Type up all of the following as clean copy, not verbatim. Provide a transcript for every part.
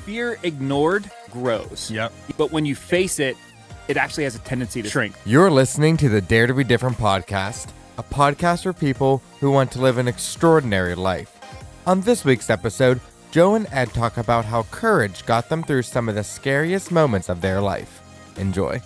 Fear ignored grows. Yep. But when you face it, it actually has a tendency to shrink. You're listening to the Dare to Be Different podcast, a podcast for people who want to live an extraordinary life. On this week's episode, Joe and Ed talk about how courage got them through some of the scariest moments of their life. Enjoy.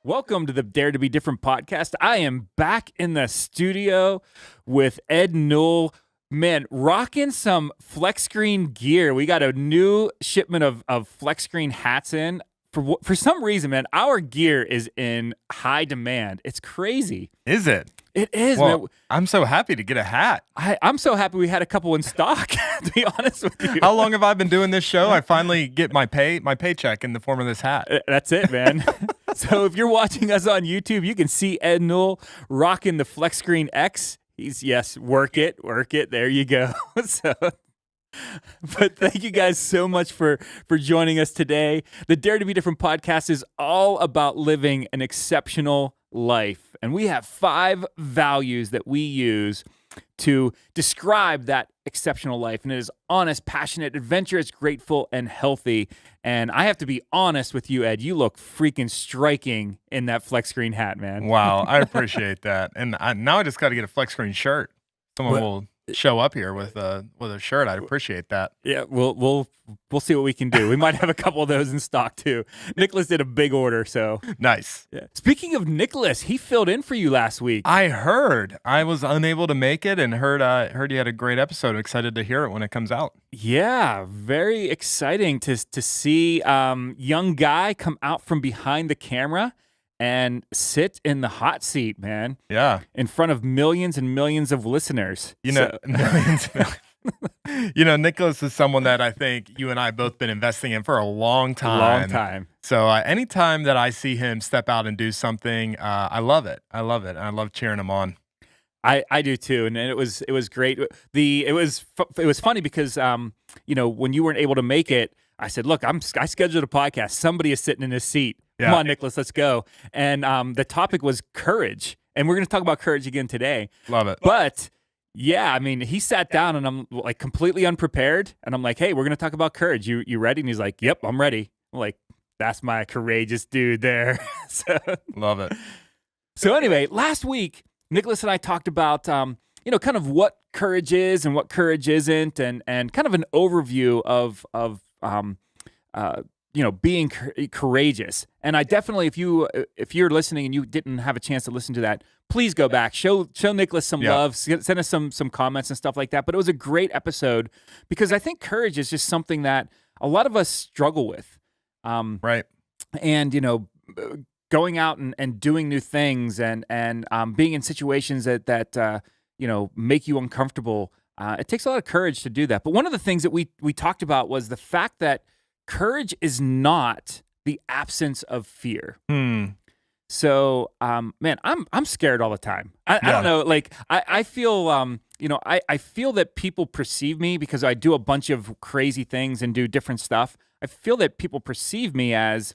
Welcome to the Dare to Be Different podcast. I am back in the studio with Ed Newell. Man, rocking some flex screen gear. We got a new shipment of flex screen hats in. For some reason, man, our gear is in high demand. It's crazy. Is it? It is, well, man. I'm so happy to get a hat. I'm so happy we had a couple in stock, to be honest with you. How long have I been doing this show? I finally get my paycheck in the form of this hat. That's it, man. So if you're watching us on YouTube, you can see Ed Newell rocking the Flex Screen X. Yes, work it. There you go. But thank you guys so much for joining us today. The Dare to Be Different podcast is all about living an exceptional life. And we have 5 values that we use to describe that exceptional life. And it is honest, passionate, adventurous, grateful, and healthy. And I have to be honest with you, Ed. You look freaking striking in that flex screen hat, man. Wow, I appreciate that. And now I just got to get a flex screen shirt. Someone will show up here with a shirt. I'd appreciate that. Yeah, we'll see what we can do. We might have a couple of those in stock too. Nicholas did a big order, so nice. Yeah. Speaking of Nicholas, he filled in for you last week. I heard. I was unable to make it, and heard you had a great episode. Excited to hear it when it comes out. Yeah, very exciting to see young guy come out from behind the camera and sit in the hot seat, man. Yeah. In front of millions and millions of listeners. Millions. Nicholas is someone that I think you and I both been investing in for a long time. So anytime that I see him step out and do something, I love it. I love cheering him on. I do too, and it was great. It was funny because when you weren't able to make it, I said, look, I scheduled a podcast. Somebody is sitting in his seat. Yeah. Come on, Nicholas, let's go. And the topic was courage, and we're going to talk about courage again today. Love it. But yeah, I mean, he sat down, and I'm like completely unprepared, and I'm like, hey, we're going to talk about courage. You ready? And he's like, yep, I'm ready. I'm like, that's my courageous dude there. Love it. So anyway, last week, Nicholas and I talked about kind of what courage is and what courage isn't, and kind of an overview of being courageous. And I definitely, if you're listening and you didn't have a chance to listen to that, please go back, show Nicholas some love, send us some comments and stuff like that. But it was a great episode because I think courage is just something that a lot of us struggle with. Right. And going out and doing new things and being in situations that make you uncomfortable. It takes a lot of courage to do that. But one of the things that we talked about was the fact that courage is not the absence of fear. So, man, I'm scared all the time. I don't know. Like I feel, I feel that people perceive me because I do a bunch of crazy things and do different stuff. I feel that people perceive me as,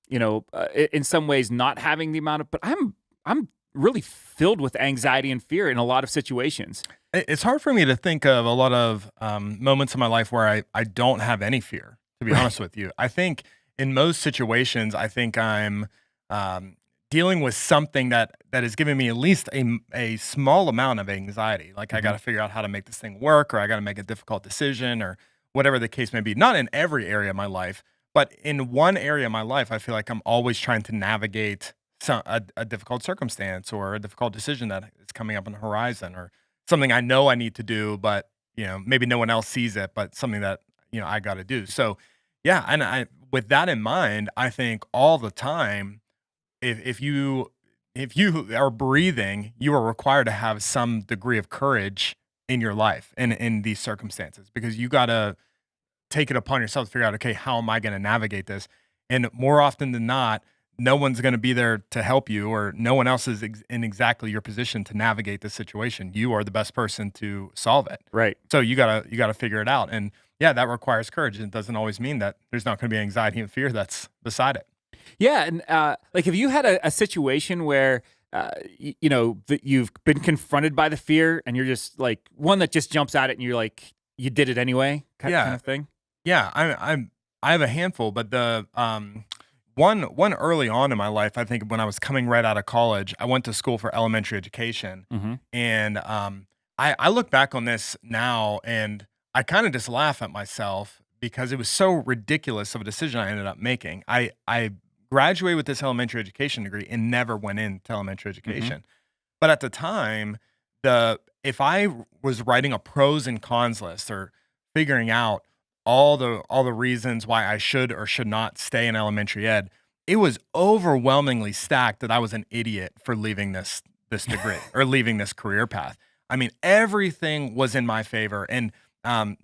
in some ways not having the amount of, but I'm really filled with anxiety and fear in a lot of situations. It's hard for me to think of a lot of moments in my life where I don't have any fear, to be honest with you. I think in most situations, I think I'm dealing with something that is giving me at least a small amount of anxiety. Like I got to figure out how to make this thing work, or I got to make a difficult decision, or whatever the case may be. Not in every area of my life, but in one area of my life, I feel like I'm always trying to navigate a difficult circumstance or a difficult decision that is coming up on the horizon, or something I know I need to do, but maybe no one else sees it, but something that I got to do. So yeah, and with that in mind, I think all the time, if you are breathing, you are required to have some degree of courage in your life and in these circumstances, because you got to take it upon yourself to figure out, okay, how am I going to navigate this? And more often than not, no one's going to be there to help you, or no one else is in exactly your position to navigate this situation. You are the best person to solve it. Right. So you gotta figure it out. And yeah, that requires courage. It doesn't always mean that there's not going to be anxiety and fear that's beside it. Yeah, and like, have you had a situation where that you've been confronted by the fear and you're just like one that just jumps at it and you're like, you did it anyway, kind Yeah. of thing? Yeah, I have a handful, but the one early on in my life, I think when I was coming right out of college, I went to school for elementary education, Mm-hmm. and I look back on this now, and I kind of just laugh at myself because it was so ridiculous of a decision I ended up making. I graduated with this elementary education degree and never went into elementary Mm-hmm. education, but at the time, the if I was writing a pros and cons list or figuring out all the reasons why I should or should not stay in elementary ed, it was overwhelmingly stacked that I was an idiot for leaving this degree or leaving this career path. I mean, everything was in my favor, and um,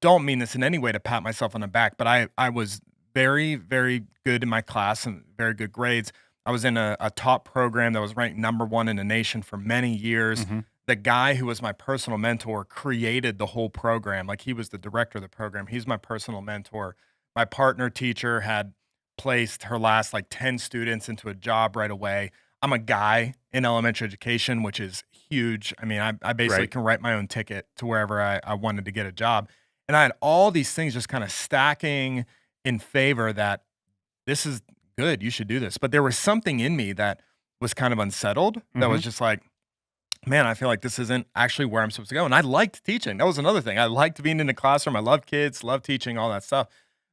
don't mean this in any way to pat myself on the back, but I was very very good in my class and very good grades. I was in a top program that was ranked #1 in the nation for many years. Mm-hmm. The guy who was my personal mentor created the whole program. Like, he was the director of the program. He's my personal mentor. My partner teacher had placed her last like 10 students into a job right away. I'm a guy in elementary education, which is huge. I mean, I basically Right. can write my own ticket to wherever I wanted to get a job. And I had all these things just kind of stacking in favor that this is good. You should do this. But there was something in me that was kind of unsettled, that Mm-hmm. was just like, man, I feel like this isn't actually where I'm supposed to go. And I liked teaching. That was another thing. I liked being in the classroom. I love kids, love teaching, all that stuff.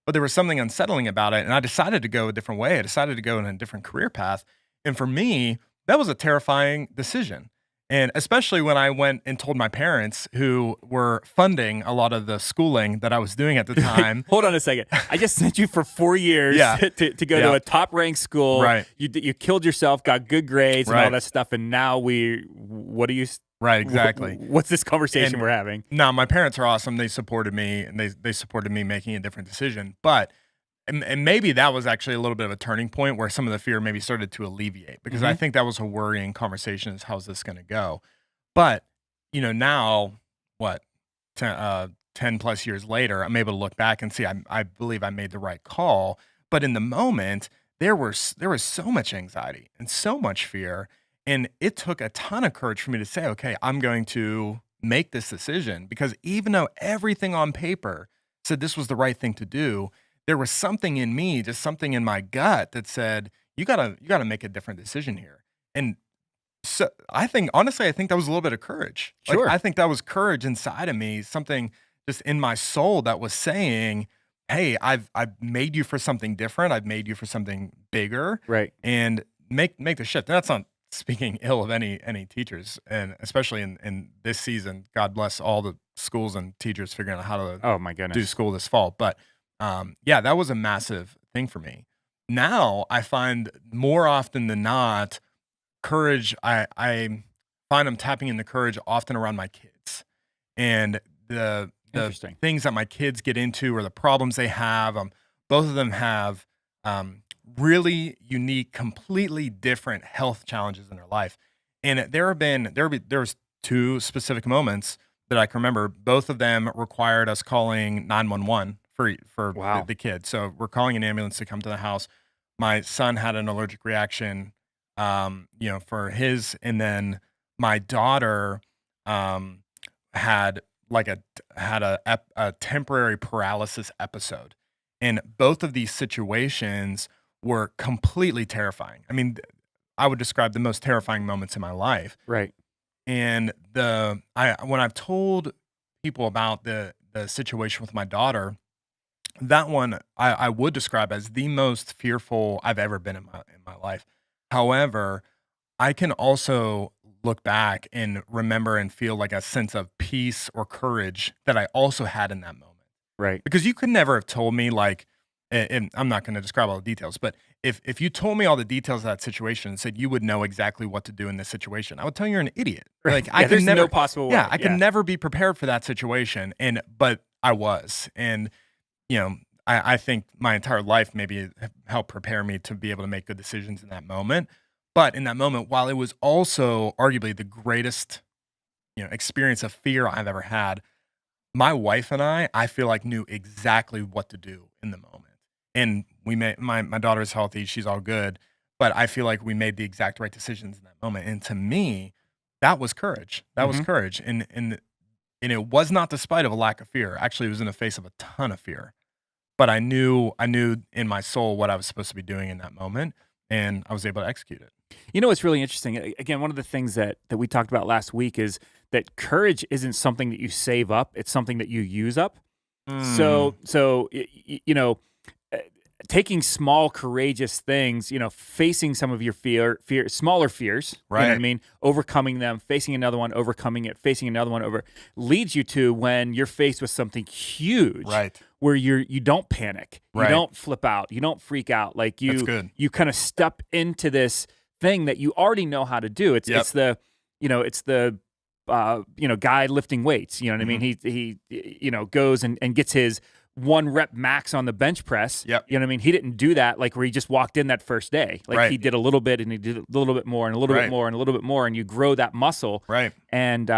But there was something unsettling about it. And I decided to go a different way. I decided to go in a different career path. And for me, that was a terrifying decision. And especially when I went and told my parents, who were funding a lot of the schooling that I was doing at the time. Hold on a second. I just sent you for 4 years Yeah. to go Yeah. to a top ranked school. Right. You killed yourself, got good grades and all Right. that stuff, and now what do you? Right, exactly. What's this conversation And we're having? No, my parents are awesome. They supported me, and they supported me making a different decision. But and maybe that was actually a little bit of a turning point where some of the fear maybe started to alleviate, because I Mhm. think that was a worrying conversation, is how's this going to go? But, now what, 10 plus years later, I'm able to look back and see I believe I made the right call. But in the moment, there was so much anxiety and so much fear, and it took a ton of courage for me to say, okay, I'm going to make this decision, because even though everything on paper said this was the right thing to do, there was something in me, just something in my gut that said, you gotta make a different decision here. And so I think, honestly, I think that was a little bit of courage. Like, Sure. I think that was courage inside of me, something just in my soul that was saying, "Hey, I've made you for something different. I've made you for something bigger, Right. and make the shift." And that's not speaking ill of any teachers, and especially in this season. God bless all the schools and teachers figuring out how to Oh my do goodness. school this fall. But yeah, that was a massive thing for me. Now I find more often than not, courage, I find I'm tapping into courage often around my kids, and the Interesting. things that my kids get into, or the problems they have. Both of them have really unique, completely different health challenges in their life. And there's two specific moments that I can remember. Both of them required us calling 911 for Wow. the kid. So we're calling an ambulance to come to the house. My son had an allergic reaction, for his, and then my daughter, um, had like a temporary paralysis episode, and both of these situations were completely terrifying. I mean, I would describe the most terrifying moments in my life. Right. And when I've told people about the situation with my daughter, that one I would describe as the most fearful I've ever been in my life. However, I can also look back and remember and feel like a sense of peace or courage that I also had in that moment. Right. Because you could never have told me, like, and I'm not going to describe all the details, but if you told me all the details of that situation and said you would know exactly what to do in this situation, I would tell you you're an idiot. Like, Yeah, I could there's never, no possible way. yeah, I could never be prepared for that situation, but I was, and I think my entire life maybe helped prepare me to be able to make good decisions in that moment. But in that moment, while it was also arguably the greatest, experience of fear I've ever had, my wife and I feel like knew exactly what to do in the moment. And we made my daughter's healthy, she's all good. but I feel like we made the exact right decisions in that moment. And to me, that was courage. That was Mhm. courage. And it was not despite of a lack of fear. Actually, it was in the face of a ton of fear. But I knew in my soul what I was supposed to be doing in that moment, and I was able to execute it. You know what's really interesting? Again, one of the things that we talked about last week is that courage isn't something that you save up; it's something that you use up. Mm, So uh, taking small courageous things, facing some of your smaller fears, you know what I right, mean, overcoming them, facing another one, overcoming it, facing another one over, leads you to when you're faced with something huge right, where you don't panic, you right. don't flip out, you don't freak out, like That's you good. you kind of step into this thing that you already know how to do. It's Yep. it's the it's the guy lifting weights. You know what I mean? Mhm. He goes and gets his 1 rep max on the bench press. Yep. You know what I mean? He didn't do that like where he just walked in that first day. Like Right, he did a little bit and he did a little bit more and a little bit right, more and a little bit more, and you grow that muscle. right. And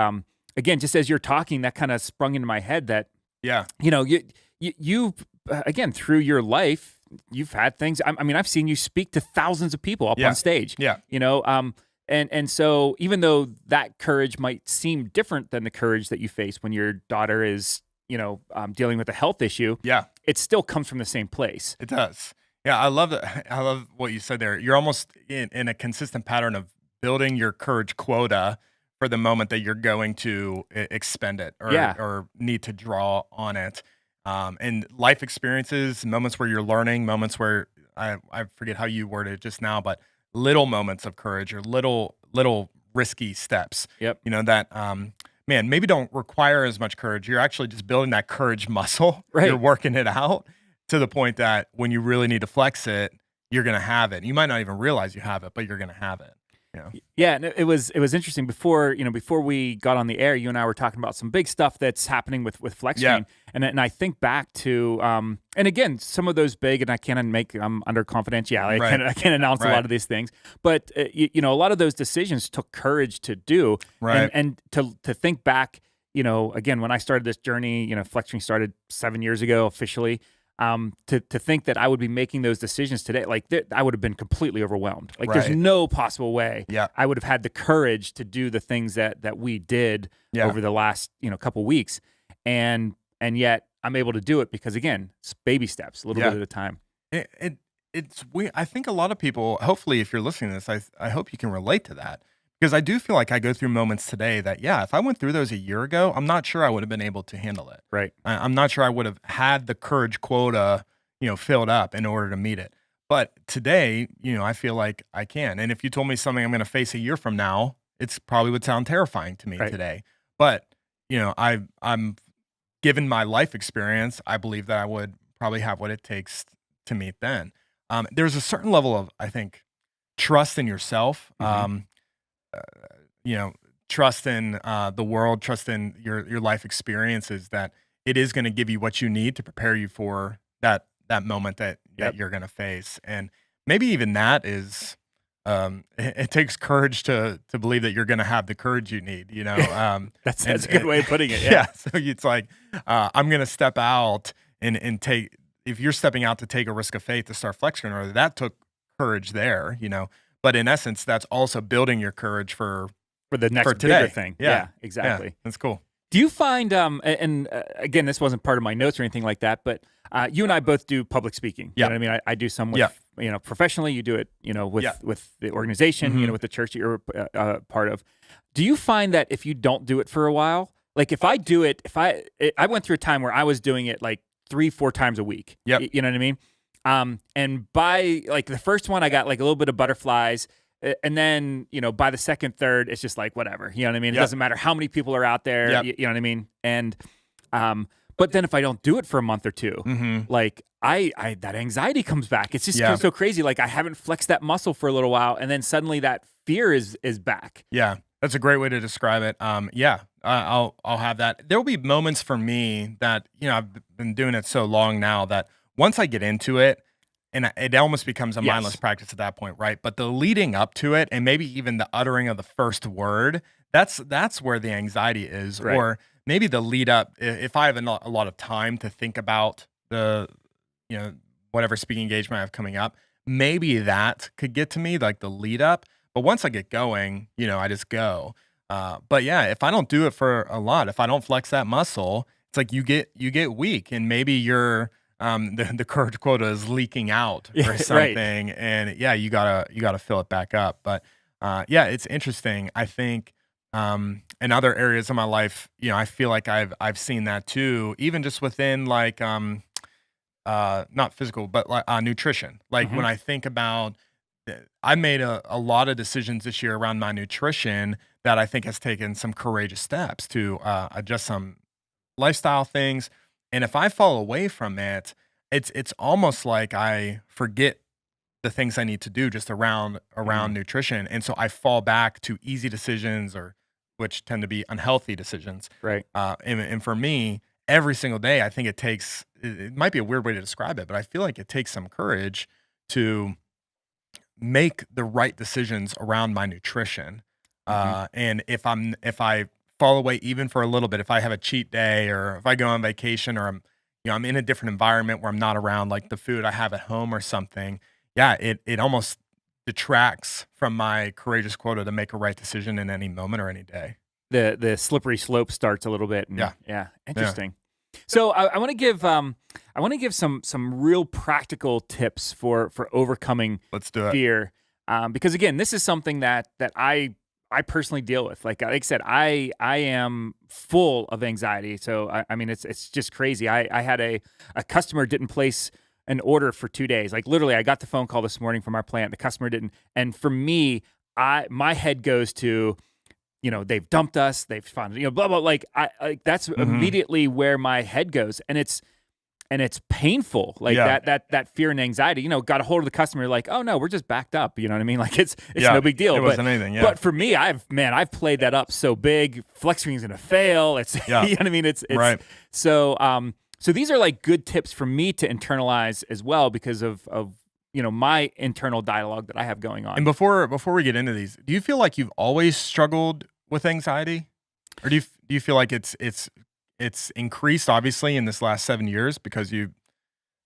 again, just as you're talking, that kind of sprung into my head that Yeah, you again through your life, you've had things. I mean, I've seen you speak to thousands of people up yeah, on stage. yeah, And so even though that courage might seem different than the courage that you face when your daughter is dealing with a health issue, yeah. it still comes from the same place. It does. Yeah, I love that. I love what you said there. You're almost in a consistent pattern of building your courage quota for the moment that you're going to expend it Yeah. or need to draw on it. And life experiences, moments where you're learning, moments where I forget how you worded it just now, but little moments of courage or little risky steps. Yep. That man maybe don't require as much courage. You're actually just building that courage muscle. You're Right. working it out to the point that when you really need to flex it, you're gonna have it. You might not even realize you have it, but you're gonna have it. You know? Yeah, and it was interesting before we got on the air. You and I were talking about some big stuff that's happening with Yeah. FlexScreen, and I think back to and again some of those big, and I can't make under confidentiality. Right. I can't announce a Right. lot of these things, but a lot of those decisions took courage to do, Right. and to think back. Again, when I started this journey, FlexScreen started 7 years ago officially. To think that I would be making those decisions today, like I would have been completely overwhelmed. Like there's Right. no possible way Yeah. I would have had the courage to do the things that we did Yeah. over the last couple weeks, and yet I'm able to do it because again, it's baby steps, a little Yeah. bit at a time. It's weird. I think a lot of people, hopefully, if you're listening to this, I hope you can relate to that because I do feel like I go through moments today that, yeah, if I went through those a year ago, I'm not sure I would have been able to handle it. Right. I'm not sure I would have had the courage quota, filled up in order to meet it. But today, I feel like I can. And if you told me something I'm going to face a year from now, it's probably would sound terrifying to me Right. today. But I'm given my life experience, I believe that I would probably have what it takes to meet then. There's a certain level of, I think, trust in yourself. Mhm. Uh, you know, trust in the world, trust in your life experiences that it is going to give you what you need to prepare you for that moment that Yep. you're going to face. And maybe even that is it takes courage to believe that you're going to have the courage you need, That's a good way of putting it. yeah. Yeah. So it's like I'm going to step out and take, if you're stepping out to take a risk of faith to start flexing or that took courage there, but in essence, that's also building your courage for For the next today. bigger thing. Yeah. Yeah, exactly. Yeah, that's cool. Do you find again, this wasn't part of my notes or anything like that, but you and I both do public speaking. Yeah. You know what I mean? I do some with Yeah. professionally. You do it, with Yeah. with the organization, Mhm. with the church that you're part of. Do you find that if you don't do it for a while, like if I do it, I went through a time where I was doing it like 3-4 times a week. Yep. You know what I mean? And by like the first one, I got like a little bit of butterflies. And then, by the second, third, it's just like whatever. You know what I mean? It Yep. doesn't matter how many people are out there. Yep. You know what I mean? And but then if I don't do it for a month or two, Mhm. like I that anxiety comes back. It's just Yeah. so crazy. Like I haven't flexed that muscle for a little while, and then suddenly that fear is back. Yeah, that's a great way to describe it. Yeah, I'll have that. There will be moments for me that I've been doing it so long now that once I get into it, and it almost becomes a Yes. mindless practice at that point, right? But the leading up to it, and maybe even the uttering of the first word, that's where the anxiety is, Right. or maybe the lead up. If I have a lot of time to think about the whatever speaking engagement I have coming up, maybe that could get to me, like the lead up. But once I get going, I just go. But yeah, if I don't do it for a lot, if I don't flex that muscle, it's like you get weak, and maybe the courage quota is leaking out Yeah, or right. something, and yeah, you gotta fill it back up. But yeah, it's interesting. I think in other areas of my life, I feel like I've seen that too, even just within like not physical, but like nutrition. Like Mhm. when I think about, I made a lot of decisions this year around my nutrition that I think has taken some courageous steps to adjust some lifestyle things. And if I fall away from it, it's almost like I forget the things I need to do just around Mhm. nutrition. And so I fall back to easy decisions, or which tend to be unhealthy decisions. Right. And for me, every single day, I think it might be a weird way to describe it, but I feel like it takes some courage to make the right decisions around my nutrition. Mhm. And if I fall away even for a little bit, if I have a cheat day, or if I go on vacation, or I'm in a different environment where I'm not around like the food I have at home or something, yeah, it almost detracts from my courageous quota to make a right decision in any moment or any day. The slippery slope starts a little bit, and Yeah. yeah, Yeah. interesting. So I want to give some real practical tips for overcoming Let's do it. fear, because again, this is something that I personally deal with. Like I said, I am full of anxiety. So I mean, it's just crazy. I had a customer didn't place an order for 2 days. Like literally, I got the phone call this morning from our plant. The customer didn't, and for me, my head goes to, they've dumped us, they've found, blah blah. Like that's Mhm. immediately where my head goes, and it's painful. Like Yeah. that fear and anxiety. Got a hold of the customer, like, oh no, we're just backed up. You know what I mean? Like it's Yeah. no big deal. It But wasn't anything. Yeah. but for me, I've played that up so big. Flex screen's gonna fail. It's Yeah. you know what I mean? It's Right. so these are like good tips for me to internalize as well, because of my internal dialogue that I have going on. And before we get into these, do you feel like you've always struggled with anxiety, or do you feel like it's increased obviously in this last 7 years because you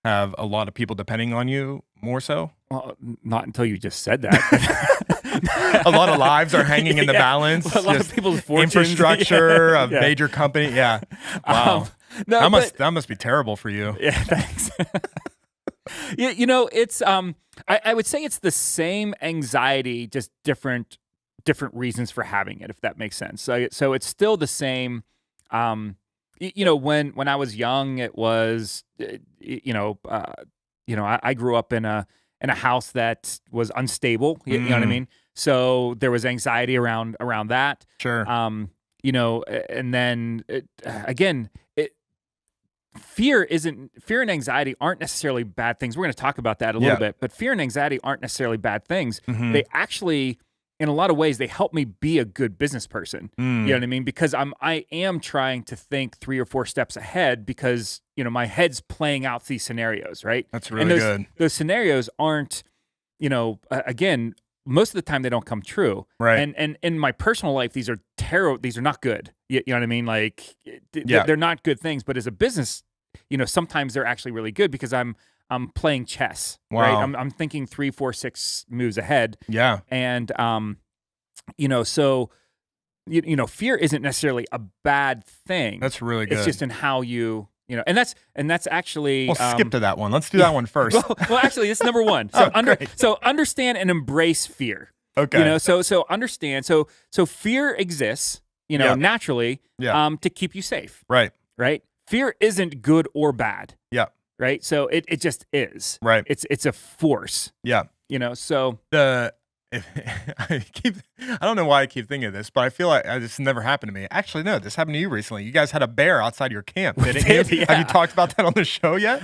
have a lot of people depending on you more so? Well, not until you just said that. A lot of lives are hanging in the Yeah. balance. A lot of just people's fortunes. infrastructure of Yeah. major company. Yeah. Wow. No, That must be terrible for you. yeah, thanks. Yeah, it's I would say it's the same anxiety, just different reasons for having it, if that makes sense. So it's still the same. When I was young, it was I grew up in a house that was unstable. You know what I Mm. mean? So there was anxiety around that. Sure. And then again, fear and anxiety aren't necessarily bad things. We're going to talk about that a little Yeah. bit, but fear and anxiety aren't necessarily bad things. Mhm. They actually, in a lot of ways, they help me be a good business person. Mm. You know what I mean? Because I am trying to think 3 or 4 steps ahead, because my head's playing out these scenarios, right? That's And really good. those scenarios aren't, again, most of the time they don't come true. Right. And in my personal life, these are terrible. These are not good. You know what I mean? Like Yeah. they're not good things. But as a business, sometimes they're actually really good, because I'm playing chess. Right? Wow. I'm thinking 3, 4, 6 moves ahead. Yeah. And so fear isn't necessarily a bad thing. That's really good. It's just in how and that's actually Well, skip to that one. Let's do that one first. well, actually, it's number one. So Oh, great. so understand and embrace fear. Okay. So understand. So fear exists, Yeah. naturally, Yeah. to keep you safe, Right. right? Fear isn't good or bad, Yeah. right? So it just is. Right. It's a force, Yeah. So I don't know why I keep thinking of this, but I feel like this never happened to me. Actually, no, this happened to you recently. You guys had a bear outside your camp, didn't did, you? yeah. Have you talked about that on the show yet?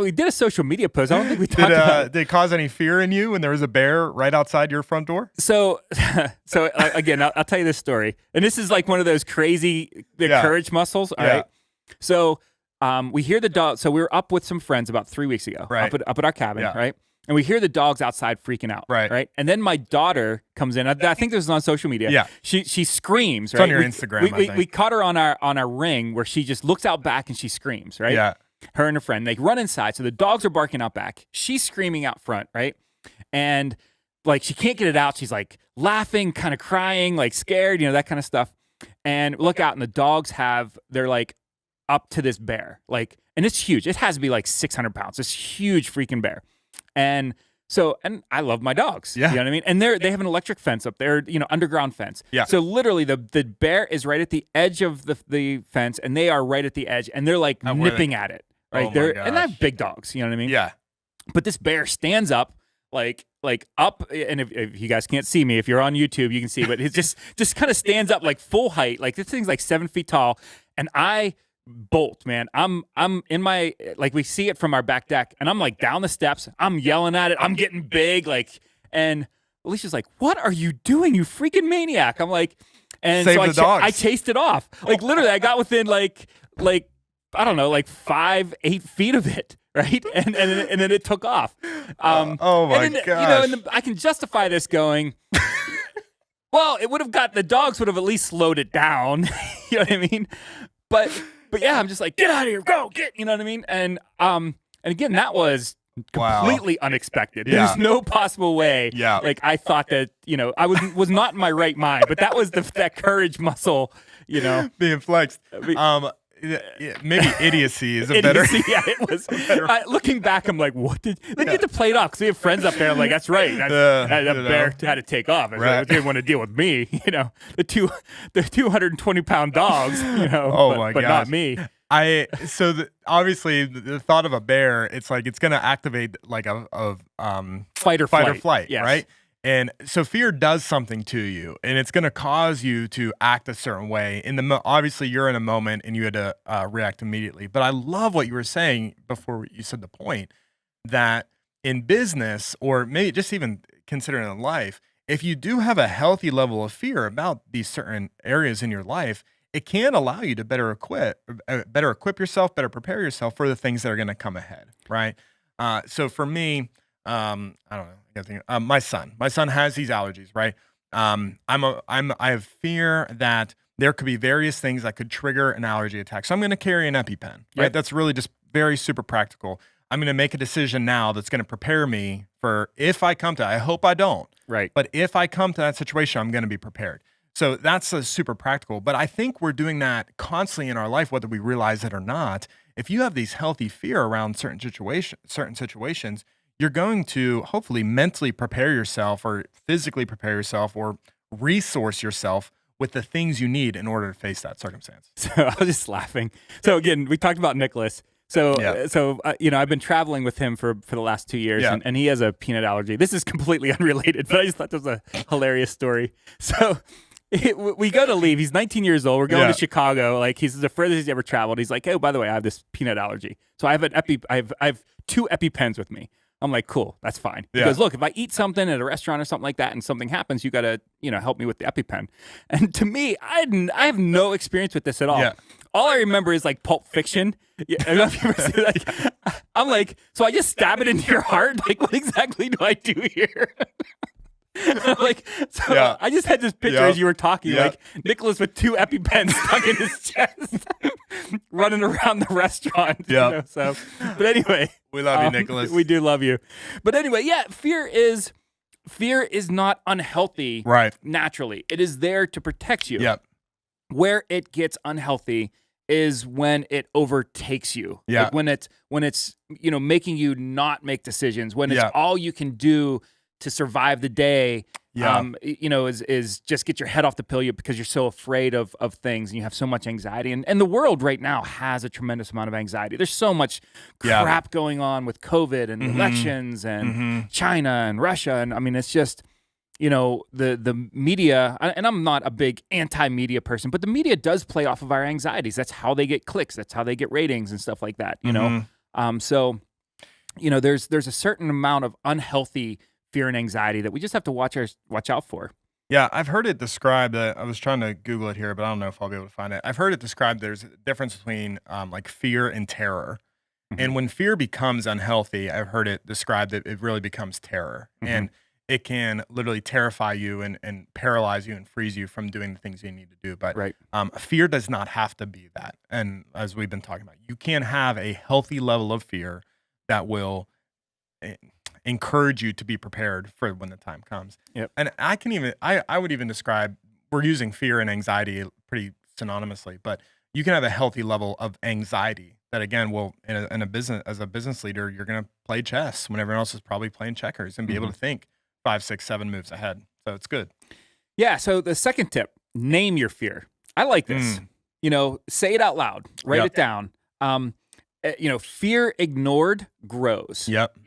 we did a social media post. I don't think we talked about it. Did it cause any fear in you when there was a bear right outside your front door? So again, I'll tell you this story, and this is like one of those crazy Yeah. courage muscles. All Yeah. right. So we hear the dog. So we were up with some friends about 3 weeks ago, Right. up at our cabin, Yeah. right? And we hear the dogs outside freaking out, Right. right? And then my daughter comes in. I think this was on social media. Yeah. She screams. It's right? on your Instagram, I think. We caught her on our ring where she just looks out back and she screams, right? Yeah. her and a friend. They run inside. So the dogs are barking out back. She's screaming out front, right? And like she can't get it out. She's like laughing, kind of crying, like scared, that kind of stuff. And look out, and the dogs they're like up to this bear, like, and it's huge. It has to be like 600 pounds. This huge freaking bear. And I love my dogs. Yeah. You know what I mean? And they have an electric fence up there, underground fence. Yeah. So literally the bear is right at the edge of the fence, and they are right at the edge, and they're like nipping at it. Right. Oh my And I have gosh. big dogs, you know what I mean? Yeah. But this bear stands up, like up, and if you guys can't see me, if you're on YouTube, you can see, but it just kind of stands up like full height. Like this thing's like 7 feet tall, and I bolt, man. I'm in my, like, we see it from our back deck, and I'm like down the steps. I'm yelling at it. I'm getting big, like, and Alicia's like, "What are you doing, you freaking maniac?" I'm like, and Save so the dogs. I chased it off. Like literally, I got within like I don't know, like 5-8 feet of it. Right, and then it took off. Oh my gosh! I can justify this going. Well, it would have the dogs would have at least slowed it down. You know what I mean? But yeah, I'm just like, get out of here, go, get. You know what I mean? And again, that was completely unexpected. Yeah. There's no possible way. Yeah. Like I thought that I was not in my right mind, but that was that courage muscle. Being flexed. Maybe idiocy is a better. Yeah, it was. Looking back, I'm like, what did they get to play it off? Because we have friends up there. I'm like, that's right. That bear had to take off. They didn't want to deal with me. The 220-pound dogs. But not me. Obviously the thought of a bear, it's like it's gonna activate like a fight or flight, yes. Right? And so fear does something to you, and it's going to cause you to act a certain way. Obviously, you're in a moment, and you had to react immediately. But I love what you were saying before you said the point that in business, or maybe just even considering in life, if you do have a healthy level of fear about these certain areas in your life, it can allow you to better equip yourself, better prepare yourself for the things that are going to come ahead, right? So for me, I don't know. My son has these allergies, right? I have fear that there could be various things that could trigger an allergy attack. So I'm going to carry an EpiPen, right? Yep. That's really just very super practical. I'm going to make a decision now that's going to prepare me for if I come to, I hope I don't, right? But if I come to that situation, I'm going to be prepared. So that's super practical. But I think we're doing that constantly in our life, whether we realize it or not. If you have these healthy fear around certain situations, you're going to hopefully mentally prepare yourself or physically prepare yourself or resource yourself with the things you need in order to face that circumstance. So I was just laughing. So again, we talked about Nicholas. So I've been traveling with him for the last 2 years, and he has a peanut allergy. This is completely unrelated, but I just thought this was a hilarious story. So we go to leave. He's 19 years old. We're going to Chicago. Like he's the furthest he's ever traveled. He's like, "Oh, by the way, I have this peanut allergy." So I have I have 2 EpiPens with me. I'm like, cool, that's fine. He goes, look, if I eat something at a restaurant or something like that and something happens, you got to, help me with the EpiPen. And to me, I have no experience with this at all. Yeah. All I remember is like Pulp Fiction. Yeah, I don't know if you ever see that. I'm like, so I just stab it into your heart? Like, what exactly do I do here? I just had this picture as you were talking, like Nicholas with 2 EpiPens stuck in his chest, running around the restaurant. Yeah. But anyway, we love you, Nicholas. We do love you. But anyway, fear is not unhealthy. Right. Naturally, it is there to protect you. Yep. Where it gets unhealthy is when it overtakes you. Yeah. Like when it's making you not make decisions. When it's all you can do to survive the day, is just get your head off the pillow because you're so afraid of things and you have so much anxiety. And the world right now has a tremendous amount of anxiety. There's so much crap going on with COVID and elections and China and Russia. And I mean, it's just, the media, and I'm not a big anti-media person, but the media does play off of our anxieties. That's how they get clicks. That's how they get ratings and stuff like that, So, there's a certain amount of unhealthy fear and anxiety that we just have to watch out for. Yeah, I've heard it described. I was trying to Google it here, but I don't know if I'll be able to find it. I've heard it described. There's a difference between like fear and terror, and when fear becomes unhealthy, I've heard it described that it really becomes terror. And it can literally terrify you and paralyze you and freeze you from doing the things you need to do. But Right. fear does not have to be that. And as we've been talking about, you can have a healthy level of fear that will eh, encourage you to be prepared for when the time comes. Yep. And I would even describe, we're using fear and anxiety pretty synonymously, but you can have a healthy level of anxiety that, again, will in a business, as a business leader, you're going to play chess when everyone else is probably playing checkers and be able to think 5, 6, 7 moves ahead. So it's good. Yeah. So the second tip, name your fear. I like this. Say it out loud, write Yep. it down. Fear ignored grows. Yep.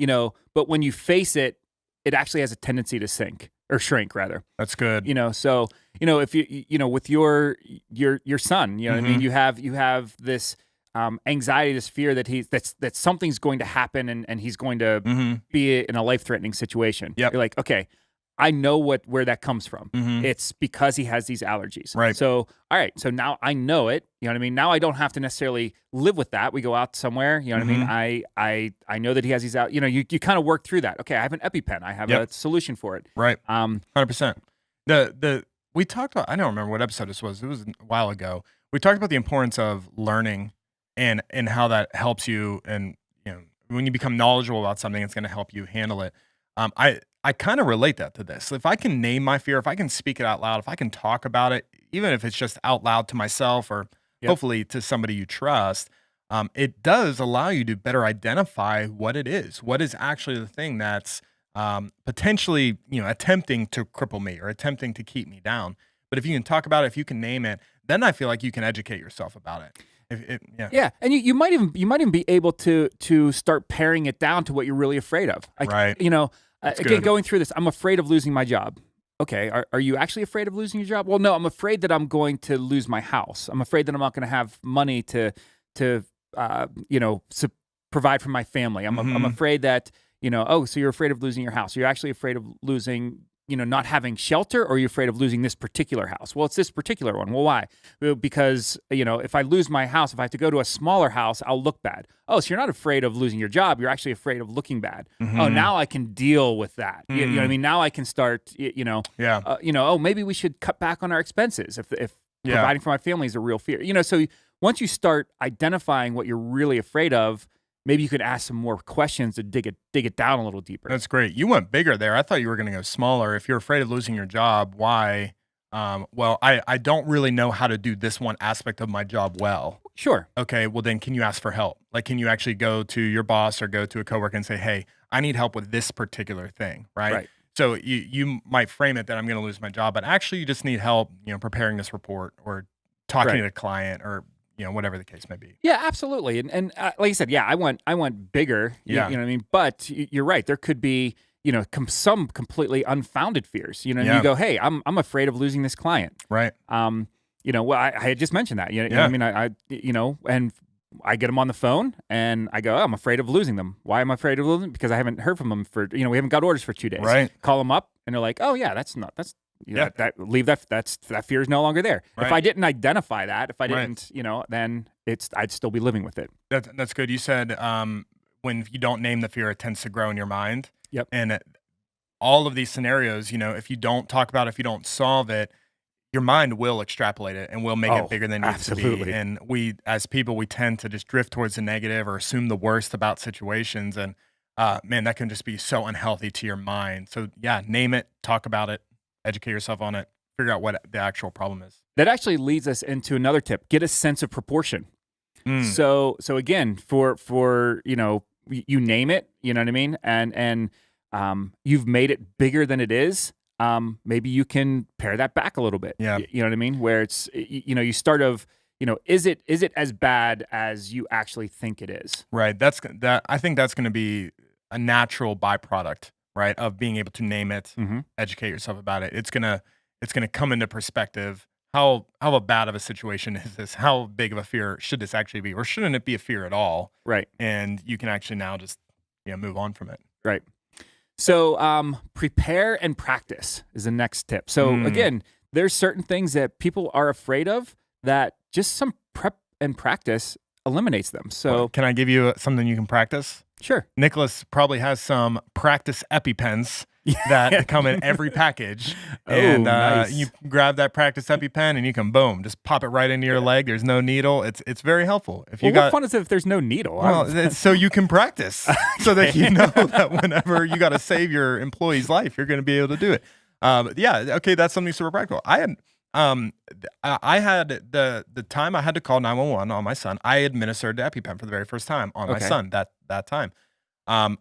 But when you face it, it actually has a tendency to sink or shrink rather. That's good. So if with your son, what I mean, you have this anxiety, this fear that something's going to happen and he's going to be in a life-threatening situation. Yep. You're like, okay, I know where that comes from. Mhm. It's because he has these allergies. Right. So, all right. So now I know it. You know what I mean? Now I don't have to necessarily live with that. We go out somewhere. You know what I mean? I know that he has these out. You kind of work through that. Okay, I have an EpiPen. I have a solution for it. Right. 100%. We talked about, I don't remember what episode this was. It was a while ago. We talked about the importance of learning and how that helps you. And when you become knowledgeable about something, it's going to help you handle it. I kind of relate that to this. If I can name my fear, if I can speak it out loud, if I can talk about it, even if it's just out loud to myself or hopefully to somebody you trust, it does allow you to better identify what it is. What is actually the thing that's potentially, attempting to cripple me or attempting to keep me down. But if you can talk about it, if you can name it, then I feel like you can educate yourself about it. Yeah, and you might even be able to start paring it down to what you're really afraid of. Like, Right. Again, good. going through this, I'm afraid of losing my job. Okay, are you actually afraid of losing your job? Well, no, I'm afraid that I'm going to lose my house. I'm afraid that I'm not going to have money to provide for my family. I'm afraid that so you're afraid of losing your house. You're actually afraid of losing, not having shelter, or you're afraid of losing this particular house. Well, it's this particular one. Well, why? Well, because, if I lose my house, if I have to go to a smaller house, I'll look bad. Oh, so you're not afraid of losing your job. You're actually afraid of looking bad. Oh, now I can deal with that. You know what I mean? Now I can start, maybe we should cut back on our expenses if providing for my family is a real fear. So once you start identifying what you're really afraid of, maybe you could ask some more questions to dig it down a little deeper. That's great. You went bigger there. I thought you were going to go smaller. If you're afraid of losing your job, why? I don't really know how to do this one aspect of my job well. Sure. Okay, well then can you ask for help? Like, can you actually go to your boss or go to a coworker and say, hey, I need help with this particular thing, right? Right. So you might frame it that I'm going to lose my job, but actually you just need help, preparing this report or talking to a client or whatever the case may be. Yeah, absolutely. And like I said, I went bigger. You know what I mean? But you're right. There could be, some completely unfounded fears. You go, hey, I'm afraid of losing this client. Right. I had just mentioned that. You know what I mean? And I get them on the phone and I go, I'm afraid of losing them. Why am I afraid of losing them? Because I haven't heard from them we haven't got orders for 2 days. Right. Call them up and they're like, oh yeah, that fear is no longer there. Right. If I didn't identify that, if I didn't, then I'd still be living with it. That's good. You said when you don't name the fear, it tends to grow in your mind. Yep. And all of these scenarios, if you don't talk about it, if you don't solve it, your mind will extrapolate it and will make it bigger than it needs to be. And we, as people, we tend to just drift towards the negative or assume the worst about situations. And man, that can just be so unhealthy to your mind. So name it, talk about it, educate yourself on it, figure out what the actual problem is. That actually leads us into another tip: get a sense of proportion. So again, for you name it, you know what I mean, and you've made it bigger than it is. Maybe you can pare that back a little bit. Yeah. You know what I mean? Where it's, you start of, is it as bad as you actually think it is? Right. I think that's going to be a natural byproduct, right, of being able to name it, educate yourself about it. It's gonna come into perspective. How bad of a situation is this? How big of a fear should this actually be, or shouldn't it be a fear at all? Right. And you can actually now just move on from it. Right. So prepare and practice is the next tip. So again, there's certain things that people are afraid of that just some prep and practice eliminates them. So can I give you something you can practice? Sure. Nicholas probably has some practice EpiPens that come in every package. Oh, And nice. you grab that practice EpiPen and you can boom, just pop it right into your leg. There's no needle. It's very helpful. If you Well, what got fun is it if there's no needle? well, it's so you can practice, so that you know that whenever you got to save your employee's life, you're going to be able to do it. Yeah, okay, that's something super practical. I had the time I had to call 911 on my son. I administered the EpiPen for the very first time on my Okay. son that time.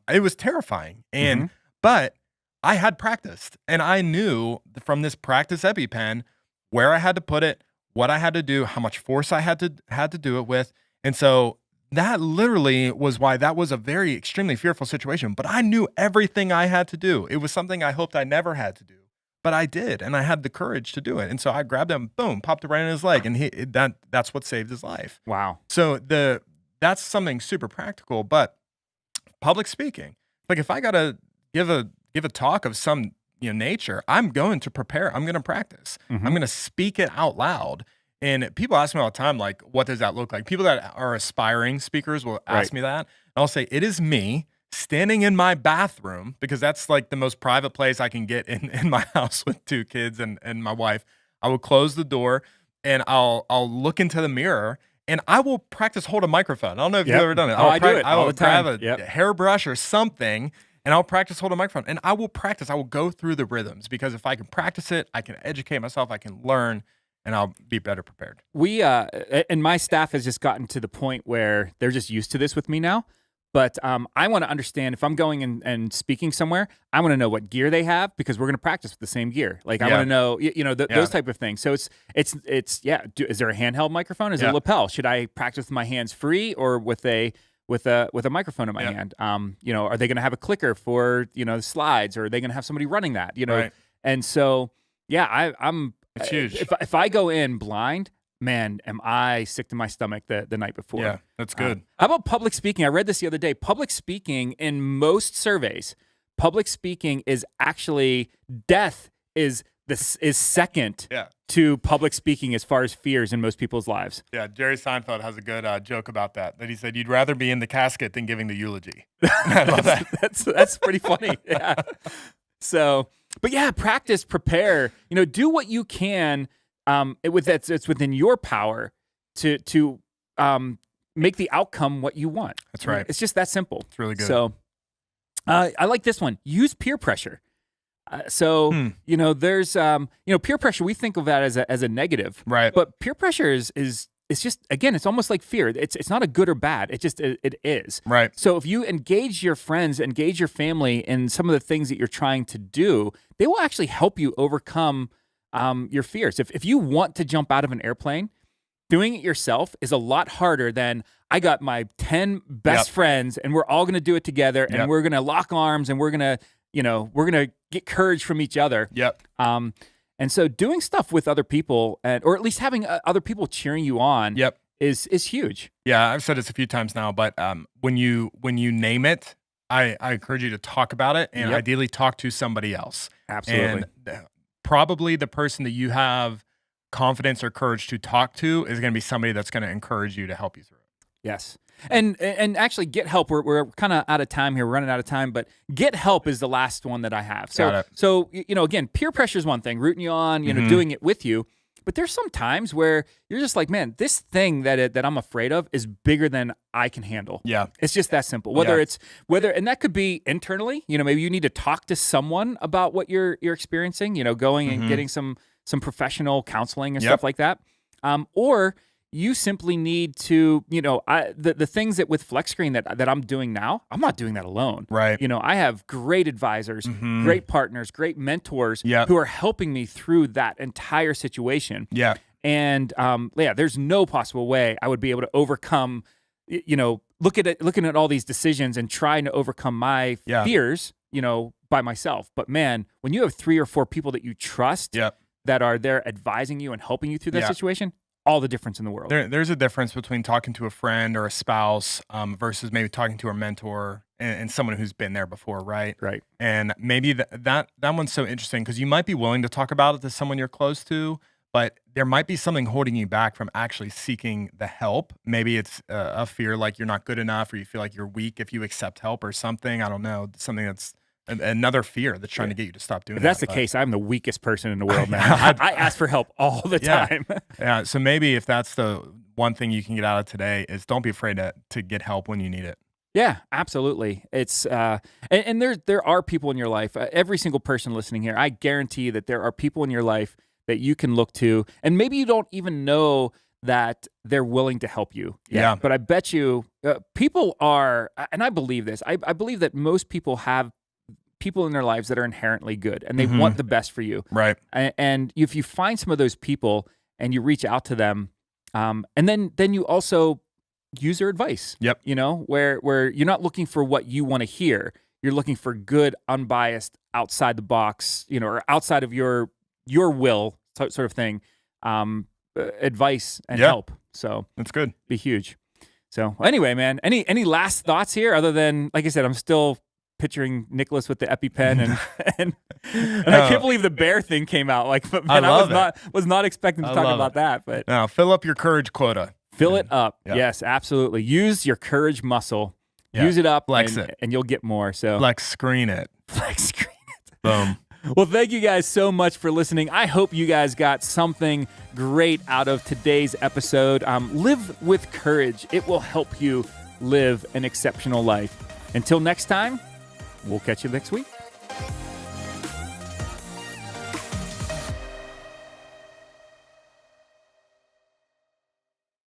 It was terrifying, Mhm. but I had practiced, and I knew from this practice EpiPen where I had to put it, what I had to do, how much force I had to do it with, and so that literally was why that was a very extremely fearful situation. But I knew everything I had to do. It was something I hoped I never had to do, but I did, and I had the courage to do it. And so I grabbed him, boom, popped it right in his leg, and that's what saved his life. Wow. So that's something super practical, but public speaking, like if I gotta give a talk of some nature, I'm going to prepare. I'm going to practice. Mhm. I'm going to speak it out loud. And people ask me all the time, like, what does that look like? People that are aspiring speakers will ask Right. me that. And I'll say, it is me standing in my bathroom, because that's like the most private place I can get in my house with 2 kids and my wife. I will close the door and I'll look into the mirror and I will practice hold a microphone. I don't know if Yep. you've ever done it. Oh, I do it I all will the time. grab a Yep. hairbrush or something and I'll practice hold a microphone. And I will practice. I will go through the rhythms, because if I can practice it, I can educate myself, I can learn, and I'll be better prepared. We and my staff has just gotten to the point where they're just used to this with me now. But I want to understand, if I'm going and speaking somewhere, I want to know what gear they have, because we're going to practice with the same gear. Like I Yeah. want to know, Yeah. those type of things. So it's yeah. Is there a handheld microphone? Is there Yeah. a lapel? Should I practice with my hands free or with a microphone in my Yeah. hand? Are they going to have a clicker for the slides, or are they going to have somebody running that? Right. And so yeah, I'm. It's huge. If I go in blind, man, am I sick to my stomach the night before. Yeah, that's good. How about public speaking? I read this the other day. Public speaking, in most surveys, public speaking is actually death is second Yeah. to public speaking as far as fears in most people's lives. Yeah, Jerry Seinfeld has a good joke about that he said, you'd rather be in the casket than giving the eulogy. I love that. That's pretty funny. Yeah. So, but yeah, practice, prepare. Do what you can. It's within your power to make the outcome what you want. That's right. It's just that simple. It's really good. So, I like this one. Use peer pressure. There's peer pressure. We think of that as a negative, Right. But peer pressure is it's just, again, it's almost like fear. It's not a good or bad. It is. Right. So if you engage your friends, engage your family in some of the things that you're trying to do, they will actually help you overcome your fears. If you want to jump out of an airplane, doing it yourself is a lot harder than I got my 10 best Yep. friends and we're all going to do it together and Yep. we're going to lock arms and we're going to get courage from each other. Yep. And so doing stuff with other people, or at least having other people cheering you on, Yep. is huge. Yeah, I've said this a few times now, but when you name it, I encourage you to talk about it and Yep. ideally talk to somebody else. Absolutely. And probably the person that you have confidence or courage to talk to is going to be somebody that's going to encourage you to help you through it. Yes. And actually get help. We're kind of out of time here. We're running out of time, but get help is the last one that I have. Got it. So again, peer pressure is one thing, rooting you on, Mhm. doing it with you. But there's some times where you're just like, man, this thing that I'm afraid of is bigger than I can handle. Yeah. It's just that simple. And that could be internally, maybe you need to talk to someone about what you're experiencing, going and Mhm. getting some professional counseling and Yep. stuff like that. Or you simply need to, the things that with FlexScreen that I'm doing now, I'm not doing that alone. Right. I have great advisors, Mhm. great partners, great mentors Yep. who are helping me through that entire situation. Yeah. And there's no possible way I would be able to overcome, looking at all these decisions and trying to overcome my Yeah. fears, by myself. But man, when you have 3 or 4 people that you trust Yep. that are there advising you and helping you through that Yeah. situation, all the difference in the world. There's a difference between talking to a friend or a spouse versus maybe talking to a mentor and someone who's been there before, right? Right. And maybe that one's so interesting because you might be willing to talk about it to someone you're close to, but there might be something holding you back from actually seeking the help. Maybe it's a fear like you're not good enough or you feel like you're weak if you accept help or something. I don't know, something that's another fear that's trying to get you to stop doing If that. that's the case, I'm the weakest person in the world, man. I ask for help all the Yeah. time. Yeah. So maybe if that's the one thing you can get out of today is don't be afraid to get help when you need it. Yeah, absolutely. It's and there are people in your life. Every single person listening here, I guarantee that there are people in your life that you can look to, and maybe you don't even know that they're willing to help you. Yeah. But I bet you people are, and I believe this. I believe that most people have people in their lives that are inherently good, and they want the best for you. Right. And if you find some of those people and you reach out to them, and then you also use their advice. Yep. You know, where you're not looking for what you want to hear. You're looking for good, unbiased, outside the box, you know, or outside of your will sort of thing, advice and help. So That's good. be huge. So anyway, man, any last thoughts here other than, like I said, I'm still picturing Nicholas with the EpiPen and I can't believe the bear thing came out. Like, man, I was not expecting to talk about that, but now fill up your courage quota. Fill it up. Yeah. Yes, absolutely. Use your courage muscle. Yeah. Use it up, Flex it. and you'll get more. So Flex screen it. flex screen it. Boom. Well, thank you guys so much for listening. I hope you guys got something great out of today's episode. Live with courage. It will help you live an exceptional life. Until next time, we'll catch you next week.